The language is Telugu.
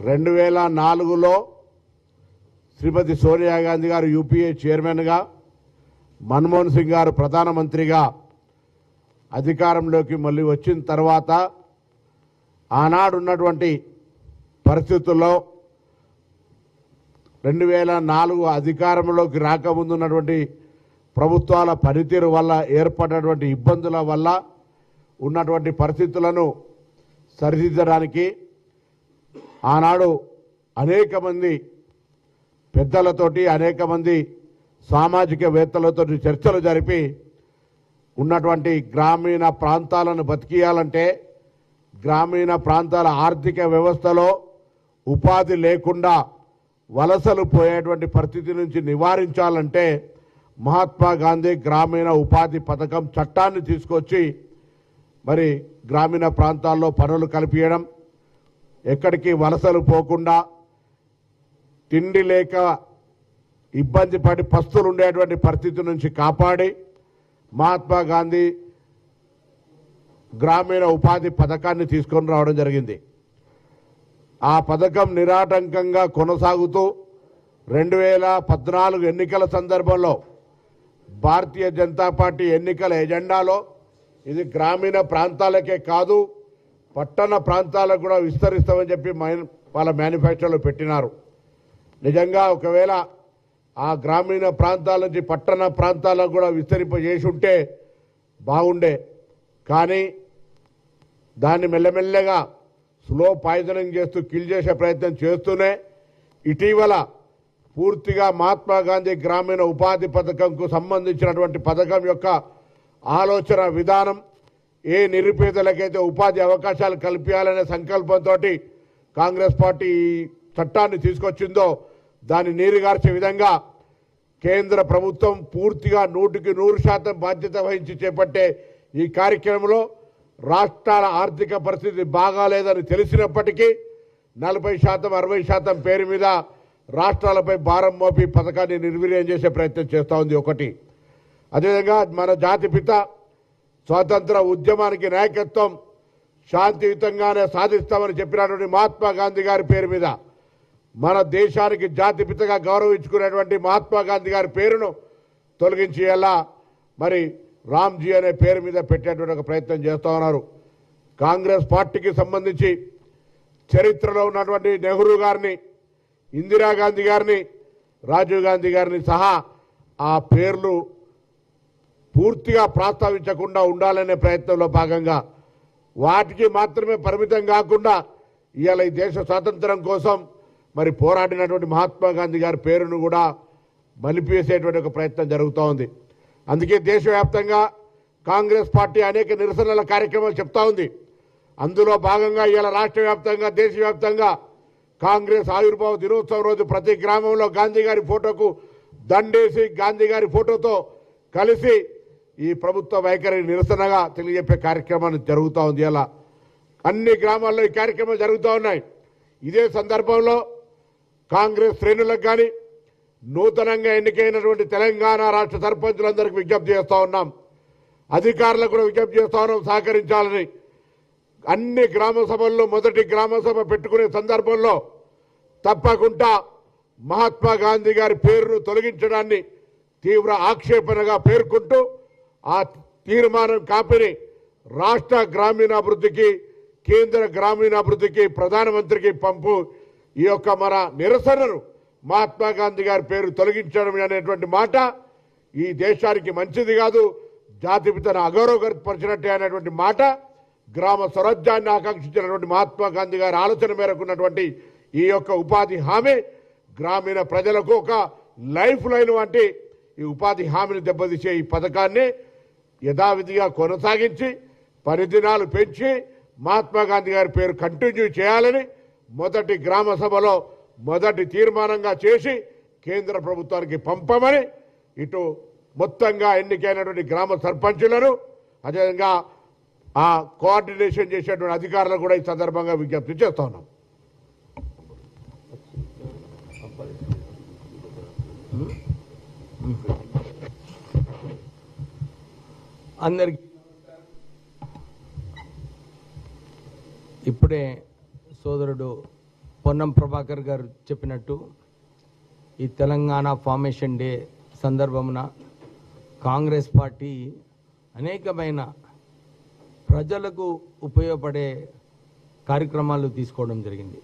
2004లో శ్రీమతి సోనియా గాంధీ గారు యూపీఏ చైర్మన్గా, మన్మోహన్ సింగ్ గారు ప్రధానమంత్రిగా అధికారంలోకి మళ్ళీ వచ్చిన తర్వాత ఆనాడు ఉన్నటువంటి పరిస్థితుల్లో 2004 అధికారంలోకి రాకముందు ఉన్నటువంటి ప్రభుత్వాల పనితీరు వల్ల ఏర్పడినటువంటి ఇబ్బందుల వల్ల ఉన్నటువంటి పరిస్థితులను సరిదిద్దడానికి ఆనాడు అనేక మంది పెద్దలతోటి, అనేక మంది సామాజికవేత్తలతో చర్చలు జరిపి ఉన్నటువంటి గ్రామీణ ప్రాంతాలను బతికియాలంటే, గ్రామీణ ప్రాంతాల ఆర్థిక వ్యవస్థలో ఉపాధి లేకుండా వలసలు పోయేటువంటి పరిస్థితి నుంచి నివారించాలంటే మహాత్మా గాంధీ గ్రామీణ ఉపాధి పథకం చట్టాన్ని తీసుకొచ్చి మరి గ్రామీణ ప్రాంతాల్లో పనులు కల్పించడం, ఎక్కడికి వలసలు పోకుండా తిండి లేక ఇబ్బంది పడి పస్తులు ఉండేటువంటి పరిస్థితి నుంచి కాపాడి మహాత్మా గాంధీ గ్రామీణ ఉపాధి పథకాన్ని తీసుకొని రావడం జరిగింది. ఆ పథకం నిరాటంకంగా కొనసాగుతూ 2014 ఎన్నికల సందర్భంలో భారతీయ జనతా పార్టీ ఎన్నికల ఎజెండాలో ఇది గ్రామీణ ప్రాంతాలకే కాదు పట్టణ ప్రాంతాలకు కూడా విస్తరిస్తామని చెప్పి వాళ్ళ మేనిఫెస్టోలో పెట్టినారు. నిజంగా ఒకవేళ ఆ గ్రామీణ ప్రాంతాల నుంచి పట్టణ ప్రాంతాలకు కూడా విస్తరింపజేసి ఉంటే బాగుండే. కానీ దాన్ని మెల్లమెల్లగా స్లో పాయిజనింగ్ చేస్తూ కిల్ చేసే ప్రయత్నం చేస్తూనే ఇటీవల పూర్తిగా మహాత్మా గాంధీ గ్రామీణ ఉపాధి పథకంకు సంబంధించినటువంటి పథకం యొక్క ఆలోచన విధానం, ఏ నిరుపేదలకైతే ఉపాధి అవకాశాలు కల్పించాలనే సంకల్పంతో కాంగ్రెస్ పార్టీ ఈ చట్టాన్ని తీసుకొచ్చిందో దాన్ని నీరుగార్చే విధంగా కేంద్ర ప్రభుత్వం పూర్తిగా 100% బాధ్యత వహించి చేపట్టే ఈ కార్యక్రమంలో రాష్ట్రాల ఆర్థిక పరిస్థితి బాగాలేదని తెలిసినప్పటికీ 40%, 60% పేరు మీద రాష్ట్రాలపై భారం మోపి పథకాన్ని నిర్వీర్యం చేసే ప్రయత్నం చేస్తూ ఉంది. ఒకటి, అదేవిధంగా మన జాతిపిత స్వాతంత్ర ఉద్యమానికి నాయకత్వం శాంతియుతంగానే సాధిస్తామని చెప్పినటువంటి మహాత్మా గాంధీ గారి పేరు మీద, మన దేశానికి జాతిపితగా గౌరవించుకునేటువంటి మహాత్మా గాంధీ గారి పేరును తొలగించి ఎలా మరి రామ్జీ అనే పేరు మీద పెట్టేటువంటి ఒక ప్రయత్నం చేస్తూ ఉన్నారు. కాంగ్రెస్ పార్టీకి సంబంధించి చరిత్రలో ఉన్నటువంటి నెహ్రూ గారిని, ఇందిరాగాంధీ గారిని, రాజీవ్ గాంధీ గారిని సహా ఆ పేర్లు పూర్తిగా ప్రస్తావించకుండా ఉండాలనే ప్రయత్నంలో భాగంగా వాటికి మాత్రమే పరిమితం కాకుండా ఇవాళ ఈ దేశ స్వాతంత్రం కోసం మరి పోరాడినటువంటి మహాత్మా గాంధీ గారి పేరును కూడా మలిపేసేటువంటి ఒక ప్రయత్నం జరుగుతూ ఉంది. అందుకే దేశవ్యాప్తంగా కాంగ్రెస్ పార్టీ అనేక నిరసనల కార్యక్రమాలు చెప్తా ఉంది. అందులో భాగంగా ఇవాళ రాష్ట్ర వ్యాప్తంగా, దేశవ్యాప్తంగా కాంగ్రెస్ ఆవిర్భావ దినోత్సవం రోజు ప్రతి గ్రామంలో గాంధీ గారి ఫోటోకు దండేసి గాంధీ గారి ఫోటోతో కలిసి ఈ ప్రభుత్వ వైఖరి నిరసనగా తెలియజెప్పే కార్యక్రమాన్ని జరుగుతూ ఉంది. ఇలా అన్ని గ్రామాల్లో ఈ కార్యక్రమాలు జరుగుతూ ఉన్నాయి. ఇదే సందర్భంలో కాంగ్రెస్ శ్రేణులకు కానీ నూతనంగా ఎన్నికైనటువంటి తెలంగాణ రాష్ట్ర సర్పంచులందరికీ విజ్ఞప్తి చేస్తూ ఉన్నాం, అధికారులకు కూడా విజ్ఞప్తి చేస్తూ ఉన్నాం సహకరించాలని. అన్ని గ్రామ సభల్లో మొదటి గ్రామ సభ పెట్టుకునే సందర్భంలో తప్పకుండా మహాత్మా గాంధీ గారి పేరును తొలగించడాన్ని తీవ్ర ఆక్షేపణగా పేర్కొంటూ ఆ తీర్మానం కాపీని రాష్ట్ర గ్రామీణాభివృద్ధికి, కేంద్ర గ్రామీణాభివృద్ధికి, ప్రధానమంత్రికి పంపు ఈ యొక్క మన నిరసనను మహాత్మా గాంధీ గారి పేరు తొలగించడం అనేటువంటి మాట ఈ దేశానికి మంచిది కాదు, జాతిపితను అగౌరవపరిచినట్టే అనేటువంటి మాట గ్రామ స్వరాజ్యాన్ని ఆకాంక్షించినటువంటి మహాత్మా గాంధీ గారి ఆలోచన మేరకు ఉన్నటువంటి ఈ యొక్క ఉపాధి హామీ గ్రామీణ ప్రజలకు ఒక లైఫ్ లైన్ వంటి ఈ ఉపాధి హామీని దెబ్బతీసే ఈ పథకాన్ని యథావిధిగా కొనసాగించి పని దినాలు పెంచి మహాత్మా గాంధీ గారి పేరు కంటిన్యూ చేయాలని మొదటి గ్రామ సభలో మొదటి తీర్మానంగా చేసి కేంద్ర ప్రభుత్వానికి పంపమని ఇటు మొత్తంగా ఎన్నికైనటువంటి గ్రామ సర్పంచులను, అదేవిధంగా ఆ కోఆర్డినేషన్ చేసేటువంటి అధికారులు కూడా ఈ సందర్భంగా విజ్ఞప్తి చేస్తా ఉన్నాం. అందరికీ ఇప్పుడే సోదరుడు పొన్నం ప్రభాకర్ గారు చెప్పినట్టు ఈ తెలంగాణ ఫార్మేషన్ డే సందర్భమున కాంగ్రెస్ పార్టీ అనేకమైన ప్రజలకు ఉపయోగపడే కార్యక్రమాలు తీసుకోవడం జరిగింది.